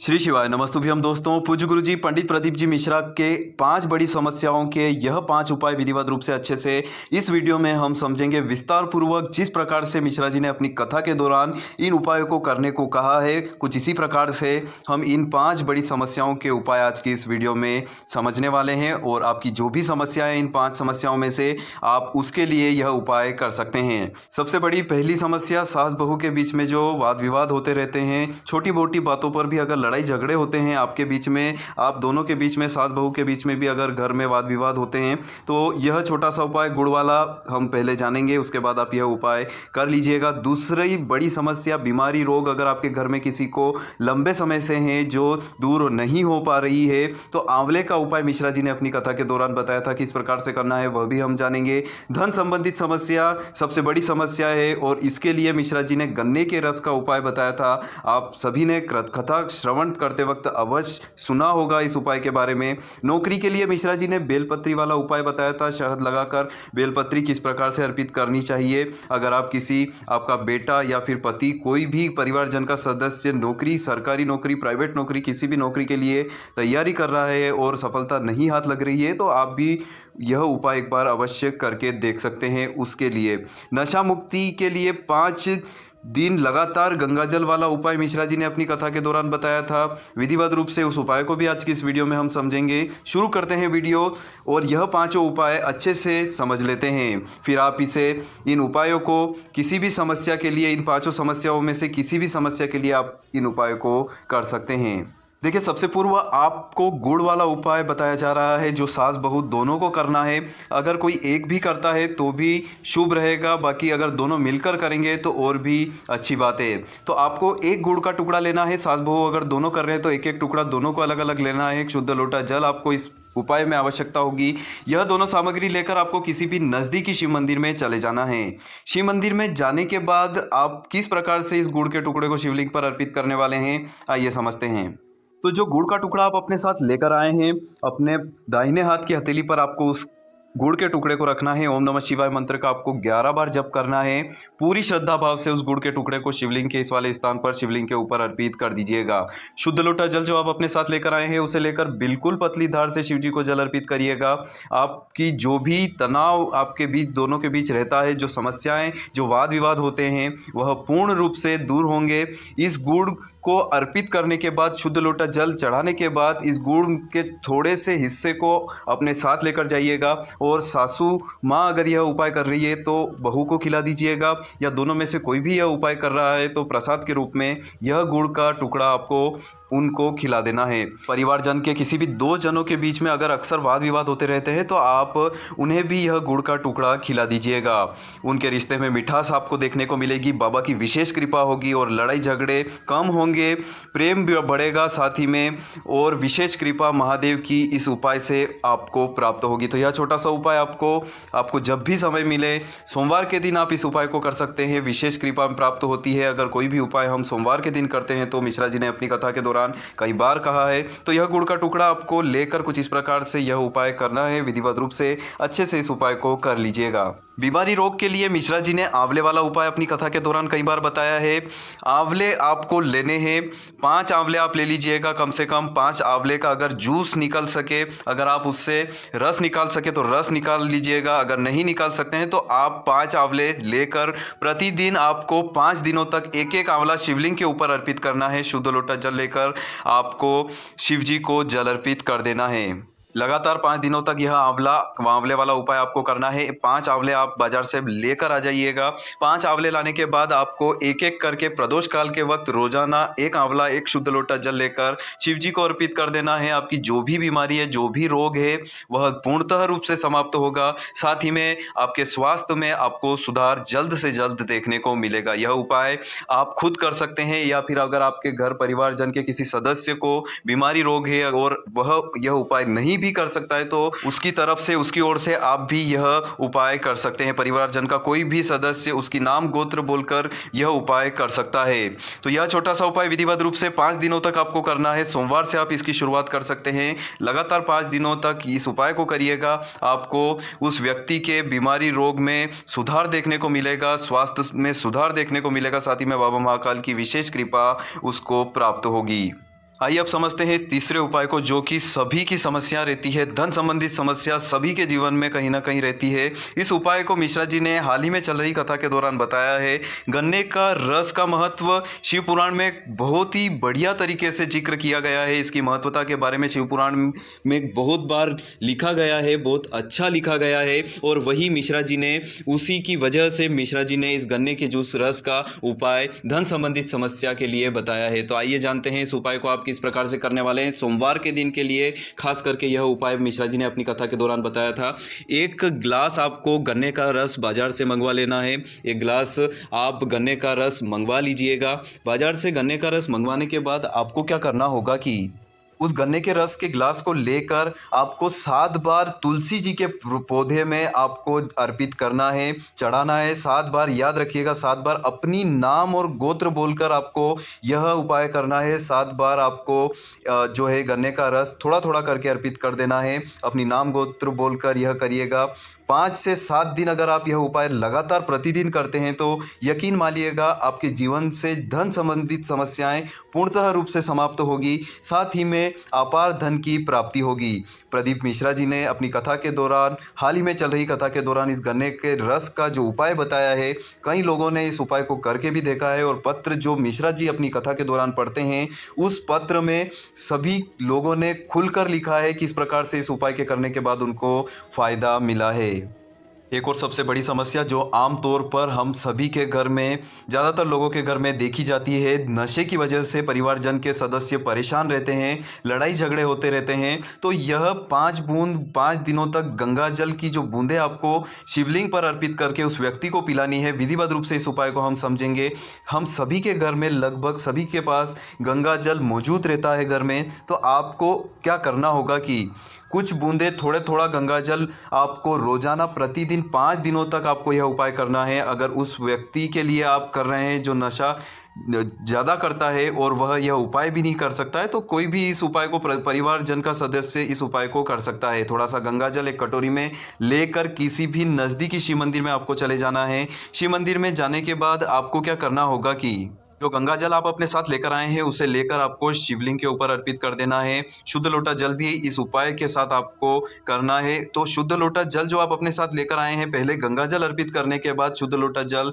श्री शिवाय नमस्तुभ्यम दोस्तों। पूज्य गुरु जी पंडित प्रदीप जी मिश्रा के 5 बड़ी समस्याओं के यह 5 उपाय विधिवत रूप से अच्छे से इस वीडियो में हम समझेंगे विस्तार पूर्वक। जिस प्रकार से मिश्रा जी ने अपनी कथा के दौरान इन उपायों को करने को कहा है, कुछ इसी प्रकार से हम इन 5 बड़ी समस्याओं के उपाय आज की इस वीडियो में समझने वाले हैं। और आपकी जो भी समस्या है इन 5 समस्याओं में से आप उसके लिए यह उपाय कर सकते हैं। सबसे बड़ी पहली समस्या, सास बहू के बीच में जो वाद विवाद होते रहते हैं, छोटी मोटी बातों पर भी अगर लड़ाई झगड़े होते हैं आपके बीच में, आप दोनों के बीच में, सास बहू के बीच में भी अगर घर में वाद विवाद होते हैं तो यह छोटा सा उपाय गुड़ वाला हम पहले जानेंगे, उसके बाद आप यह उपाय कर लीजिएगा। दूसरी बड़ी समस्या, बीमारी रोग अगर आपके घर में किसी को लंबे समय से हैं जो दूर नहीं हो पा रही है, तो आंवले का उपाय मिश्रा जी ने अपनी कथा के दौरान बताया था किस प्रकार से करना है, वह भी हम जानेंगे। धन संबंधित समस्या सबसे बड़ी समस्या है और इसके लिए मिश्रा जी ने गन्ने के रस का उपाय बताया था। आप सभी ने कथा श्रवण करते वक्त अवश्य सुना होगा इस उपाय के बारे में। नौकरी के लिए मिश्रा जी ने बेलपत्री वाला उपाय बताया था, शहद लगाकर बेलपत्री किस प्रकार से अर्पित करनी चाहिए। अगर आप आपका बेटा या फिर पति, कोई भी परिवारजन का सदस्य नौकरी, सरकारी नौकरी, प्राइवेट नौकरी, किसी भी नौकरी के लिए तैयारी कर रहा है और सफलता नहीं हाथ लग रही है, तो आप भी यह उपाय एक बार अवश्य करके देख सकते हैं। उसके लिए नशा मुक्ति के लिए 5 दिन लगातार गंगाजल वाला उपाय मिश्रा जी ने अपनी कथा के दौरान बताया था। विधिवत रूप से उस उपाय को भी आज की इस वीडियो में हम समझेंगे। शुरू करते हैं वीडियो और यह 5 उपाय अच्छे से समझ लेते हैं, फिर आप इन उपायों को किसी भी समस्या के लिए, इन 5 समस्याओं में से किसी भी समस्या के लिए आप इन उपायों को कर सकते हैं। देखिए, सबसे पूर्व आपको गुड़ वाला उपाय बताया जा रहा है जो सास बहू दोनों को करना है। अगर कोई एक भी करता है तो भी शुभ रहेगा, बाकी अगर दोनों मिलकर करेंगे तो और भी अच्छी बात है। तो आपको एक गुड़ का टुकड़ा लेना है, सास बहू अगर दोनों कर रहे हैं तो एक एक टुकड़ा दोनों को अलग अलग लेना है। एक शुद्ध लोटा जल आपको इस उपाय में आवश्यकता होगी। यह दोनों सामग्री लेकर आपको किसी भी नज़दीकी शिव मंदिर में चले जाना है। शिव मंदिर में जाने के बाद आप किस प्रकार से इस गुड़ के टुकड़े को शिवलिंग पर अर्पित करने वाले हैं, आइए समझते हैं। तो जो गुड़ का टुकड़ा आप अपने साथ लेकर आए हैं, अपने दाहिने हाथ की हथेली पर आपको उस गुड़ के टुकड़े को रखना है। ओम नमः शिवाय मंत्र का आपको 11 बार जप करना है। पूरी श्रद्धा भाव से उस गुड़ के टुकड़े को शिवलिंग के इस वाले स्थान पर, शिवलिंग के ऊपर अर्पित कर दीजिएगा। शुद्ध लोटा जल जो आप अपने साथ लेकर आए हैं उसे लेकर बिल्कुल पतली धार से शिव जी को जल अर्पित करिएगा। आपकी जो भी तनाव आपके बीच, दोनों के बीच रहता है, जो समस्याएं, जो वाद विवाद होते हैं, वह पूर्ण रूप से दूर होंगे। इस गुड़ को अर्पित करने के बाद, शुद्ध लोटा जल चढ़ाने के बाद, इस गुड़ के थोड़े से हिस्से को अपने साथ लेकर जाइएगा और सासू माँ अगर यह उपाय कर रही है तो बहू को खिला दीजिएगा, या दोनों में से कोई भी यह उपाय कर रहा है तो प्रसाद के रूप में यह गुड़ का टुकड़ा आपको उनको खिला देना है। परिवारजन के किसी भी 2 जनों के बीच में अगर अक्सर वाद विवाद होते रहते हैं तो आप उन्हें भी यह गुड़ का टुकड़ा खिला दीजिएगा। उनके रिश्ते में मिठास आपको देखने को मिलेगी, बाबा की विशेष कृपा होगी और लड़ाई झगड़े कम होंगे, प्रेम भी बढ़ेगा साथ ही में, और विशेष कृपा महादेव की इस उपाय से आपको प्राप्त होगी। तो यह छोटा सा उपाय आपको जब भी समय मिले, सोमवार के दिन आप इस उपाय को कर सकते हैं। विशेष कृपा प्राप्त होती है अगर कोई भी उपाय हम सोमवार के दिन करते हैं, तो मिश्रा जी ने अपनी कथा के दौरान कई बार कहा है। तो यह गुड़ का टुकड़ा आपको लेकर कुछ इस प्रकार से यह उपाय करना है। विधिवत रूप से अच्छे से इस उपाय को कर लीजिएगा। बीमारी रोग के लिए मिश्रा जी ने आंवले वाला उपाय अपनी कथा के दौरान कई बार बताया है। आंवले आपको लेने हैं, 5 आंवले आप ले लीजिएगा, कम से कम 5 आंवले का अगर जूस निकल सके, अगर आप उससे रस निकाल सके तो रस निकाल लीजिएगा। अगर नहीं निकाल सकते हैं तो आप 5 आंवले लेकर प्रतिदिन आपको 5 दिनों तक एक एक आंवला शिवलिंग के ऊपर अर्पित करना है। शुद्ध लोटा जल लेकर आपको शिव जी को जल अर्पित कर देना है। लगातार 5 दिनों तक यह आंवले वाला उपाय आपको करना है। 5 आंवले आप बाजार से लेकर आ जाइएगा। 5 आंवले लाने के बाद आपको एक एक करके प्रदोष काल के वक्त रोजाना एक आंवला, एक शुद्ध लोटा जल लेकर शिव जी को अर्पित कर देना है। आपकी जो भी बीमारी है, जो भी रोग है, वह पूर्णतः रूप से समाप्त होगा। साथ ही में आपके स्वास्थ्य में आपको सुधार जल्द से जल्द देखने को मिलेगा। यह उपाय आप खुद कर सकते हैं, या फिर अगर आपके घर परिवारजन के किसी सदस्य को बीमारी रोग है और वह यह उपाय नहीं भी कर सकता है तो उसकी तरफ से, उसकी ओर से आप भी यह उपाय कर सकते हैं। परिवारजन का कोई भी सदस्य उसकी नाम गोत्र बोलकर यह उपाय कर सकता है। तो यह छोटा सा उपाय विधिवत रूप से 5 दिनों तक आपको करना है। सोमवार से आप इसकी शुरुआत कर सकते हैं। लगातार 5 दिनों तक इस उपाय को करिएगा। आपको उस व्यक्ति के बीमारी रोग में सुधार देखने को मिलेगा, स्वास्थ्य में सुधार देखने को मिलेगा, साथ ही में बाबा महाकाल की विशेष कृपा उसको प्राप्त होगी। आइए अब समझते हैं तीसरे उपाय को, जो कि सभी की समस्या रहती है, धन संबंधित समस्या सभी के जीवन में कहीं ना कहीं रहती है। इस उपाय को मिश्रा जी ने हाल ही में चल रही कथा के दौरान बताया है। गन्ने का रस का महत्व शिव पुराण में बहुत ही बढ़िया तरीके से जिक्र किया गया है। इसकी महत्वता के बारे में शिव पुराण में बहुत बार लिखा गया है, बहुत अच्छा लिखा गया है। और वही मिश्रा जी ने, उसी की वजह से मिश्रा जी ने इस गन्ने के जूस रस का उपाय धन संबंधित समस्या के लिए बताया है। तो आइए जानते हैं इस उपाय को आप किस प्रकार से करने वाले हैं। सोमवार के दिन के लिए खास करके यह उपाय मिश्रा जी ने अपनी कथा के दौरान बताया था। एक गिलास आपको गन्ने का रस बाजार से मंगवा लेना है। एक गिलास आप गन्ने का रस मंगवा लीजिएगा। बाजार से गन्ने का रस मंगवाने के बाद आपको क्या करना होगा कि उस गन्ने के रस के गिलास को लेकर आपको 7 बार तुलसी जी के पौधे में आपको अर्पित करना है, चढ़ाना है। 7 बार, याद रखिएगा, 7 बार अपनी नाम और गोत्र बोलकर आपको यह उपाय करना है। 7 बार आपको जो है गन्ने का रस थोड़ा थोड़ा करके अर्पित कर देना है। अपनी नाम गोत्र बोलकर यह करिएगा। 5 से 7 दिन अगर आप यह उपाय लगातार प्रतिदिन करते हैं तो यकीन मानिएगा आपके जीवन से धन संबंधित समस्याएं पूर्णतः रूप से समाप्त होगी, साथ ही में अपार धन की प्राप्ति होगी। प्रदीप मिश्रा जी ने अपनी कथा के दौरान, हाल ही में चल रही कथा के दौरान, इस गन्ने के रस का जो उपाय बताया है, कई लोगों ने इस उपाय को करके भी देखा है। और पत्र जो मिश्रा जी अपनी कथा के दौरान पढ़ते हैं, उस पत्र में सभी लोगों ने खुलकर लिखा है किस प्रकार से इस उपाय के करने के बाद उनको फायदा मिला है। एक और सबसे बड़ी समस्या जो आमतौर पर हम सभी के घर में, ज़्यादातर लोगों के घर में देखी जाती है, नशे की वजह से परिवारजन के सदस्य परेशान रहते हैं, लड़ाई झगड़े होते रहते हैं। तो यह 5 बूंद 5 दिनों तक गंगा जल की जो बूंदें आपको शिवलिंग पर अर्पित करके उस व्यक्ति को पिलानी है। विधिवत रूप से इस उपाय को हम समझेंगे। हम सभी के घर में, लगभग सभी के पास गंगा जल मौजूद रहता है घर में। तो आपको क्या करना होगा कि कुछ बूंदे, थोड़े थोड़ा गंगा जल आपको रोजाना प्रतिदिन 5 दिनों तक आपको यह उपाय करना है। अगर उस व्यक्ति के लिए आप कर रहे हैं जो नशा ज़्यादा करता है और वह यह उपाय भी नहीं कर सकता है, तो कोई भी इस उपाय को, परिवारजन का सदस्य इस उपाय को कर सकता है। थोड़ा सा गंगा जल एक कटोरी में लेकर किसी भी नज़दीकी शिव मंदिर में आपको चले जाना है। शिव मंदिर में जाने के बाद आपको क्या करना होगा कि जो गंगा जल आप अपने साथ लेकर आए हैं, उसे लेकर आपको शिवलिंग के ऊपर अर्पित कर देना है। शुद्ध लोटा जल भी इस उपाय के साथ आपको करना है। तो शुद्ध लोटा जल जो आप अपने साथ लेकर आए हैं, पहले गंगा जल अर्पित करने के बाद शुद्ध लोटा जल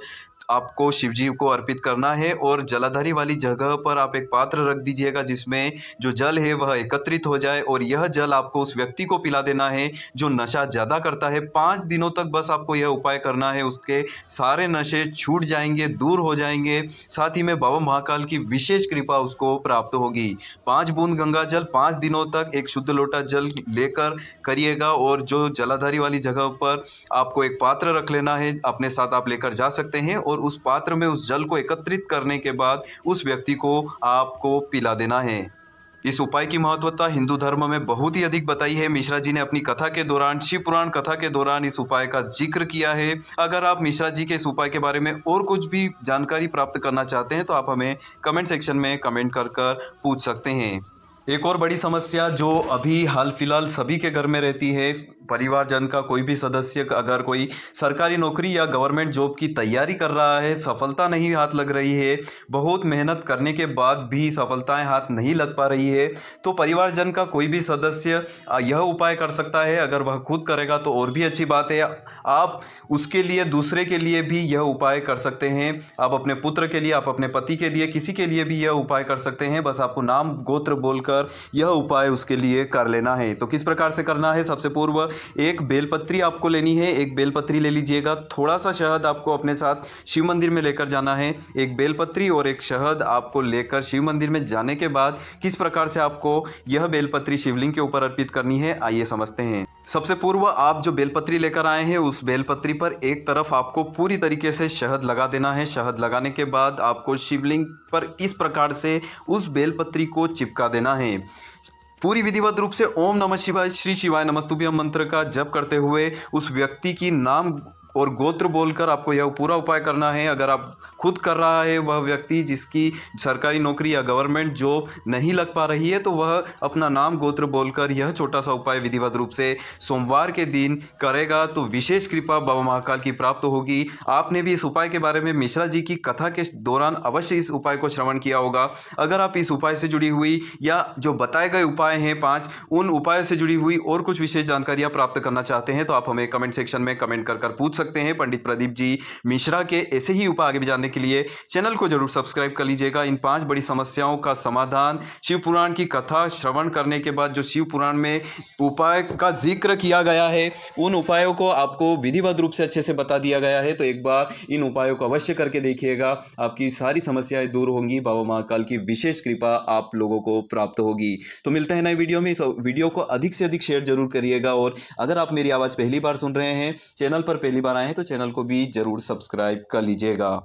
आपको शिवजी को अर्पित करना है। और जलाधारी वाली जगह पर आप एक पात्र रख दीजिएगा जिसमें जो जल है वह एकत्रित हो जाए, और यह जल आपको उस व्यक्ति को पिला देना है जो नशा ज़्यादा करता है। 5 दिनों तक बस आपको यह उपाय करना है। उसके सारे नशे छूट जाएंगे, दूर हो जाएंगे, साथ ही में बाबा महाकाल की विशेष कृपा उसको प्राप्त होगी। 5 बूंद गंगा जल 5 दिनों तक एक शुद्ध लोटा जल लेकर करिएगा। और जो जलाधारी वाली जगह पर आपको एक पात्र रख लेना है, अपने साथ आप लेकर जा सकते हैं। और उस पात्र में उस जल को एकत्रित करने के बाद उस व्यक्ति को आपको पिला देना है। इस उपाय की महत्वता हिंदू धर्म में बहुत ही अधिक बताई है। मिश्रा जी ने अपनी कथा के दौरान, शिव पुराण कथा के दौरान इस उपाय का जिक्र किया है। अगर आप मिश्रा जी के इस उपाय के बारे में और कुछ भी जानकारी प्राप्त करना चाहते हैं तो आप हमें कमेंट सेक्शन में कमेंट कर पूछ सकते हैं। एक और बड़ी समस्या जो अभी हाल फिलहाल सभी के घर में रहती है, परिवारजन का कोई भी सदस्य अगर कोई सरकारी नौकरी या गवर्नमेंट जॉब की तैयारी कर रहा है, सफलता नहीं हाथ लग रही है, बहुत मेहनत करने के बाद भी सफलताएं हाथ नहीं लग पा रही है, तो परिवारजन का कोई भी सदस्य यह उपाय कर सकता है। अगर वह खुद करेगा तो और भी अच्छी बात है। आप उसके लिए, दूसरे के लिए भी यह उपाय कर सकते हैं। आप अपने पुत्र के लिए, आप अपने पति के लिए, किसी के लिए भी यह उपाय कर सकते हैं। बस आपको नाम गोत्र बोलकर यह उपाय उसके लिए कर लेना है। तो किस प्रकार से करना है? सबसे पूर्व एक बेलपत्री आपको लेनी है। एक बेलपत्री ले लीजिएगा। थोड़ा सा शहद आपको अपने साथ शिव मंदिर में लेकर जाना है। एक बेलपत्री और एक शहद आपको लेकर शिव मंदिर में जाने के बाद किस प्रकार से आपको यह बेलपत्री शिवलिंग के ऊपर अर्पित करनी है, आइए समझते हैं। सबसे पूर्व आप जो बेलपत्री लेकर आए हैं, उस बेलपत्री पर एक तरफ आपको पूरी तरीके से शहद लगा देना है। शहद लगाने के बाद आपको शिवलिंग पर इस प्रकार से उस बेलपत्री को चिपका देना है। पूरी विधिवत रूप से ओम नमः शिवाय, श्री शिवाय नमस्तुभ्यम मंत्र का जप करते हुए उस व्यक्ति की नाम और गोत्र बोलकर आपको यह पूरा उपाय करना है। अगर आप खुद कर रहा है वह व्यक्ति जिसकी सरकारी नौकरी या गवर्नमेंट जॉब नहीं लग पा रही है, तो वह अपना नाम गोत्र बोलकर यह छोटा सा उपाय विधिवत रूप से सोमवार के दिन करेगा तो विशेष कृपा बाबा महाकाल की प्राप्त होगी। आपने भी इस उपाय के बारे में मिश्रा जी की कथा के दौरान अवश्य इस उपाय को श्रवण किया होगा। अगर आप इस उपाय से जुड़ी हुई या जो बताए गए उपाय हैं 5, उन उपायों से जुड़ी हुई और कुछ विशेष जानकारियां प्राप्त करना चाहते हैं तो आप हमें कमेंट सेक्शन में कमेंट कर पूछ सकते हैं। पंडित प्रदीप जी मिश्रा के ऐसे ही उपाय आगे भी जानने के लिए चैनल को जरूर सब्सक्राइब कर लीजिएगा। इन 5 बड़ी समस्याओं का समाधान शिव पुराण की कथा श्रवण करने के बाद जो शिव पुराण में उपाय का जिक्र किया गया है उन उपायों को आपको विधिवत रूप से अच्छे से बता दिया गया है। तो एक बार इन उपायों को अवश्य करके देखिएगा, आपकी सारी समस्याएं दूर होंगी, बाबा महाकाल की विशेष कृपा आप लोगों को प्राप्त होगी। तो मिलते हैं नए वीडियो में। इस वीडियो को अधिक से अधिक शेयर जरूर करिएगा और अगर आप मेरी आवाज़ पहली बार सुन रहे हैं, चैनल पर पहली बार आए हैं तो चैनल को भी जरूर सब्सक्राइब कर लीजिएगा।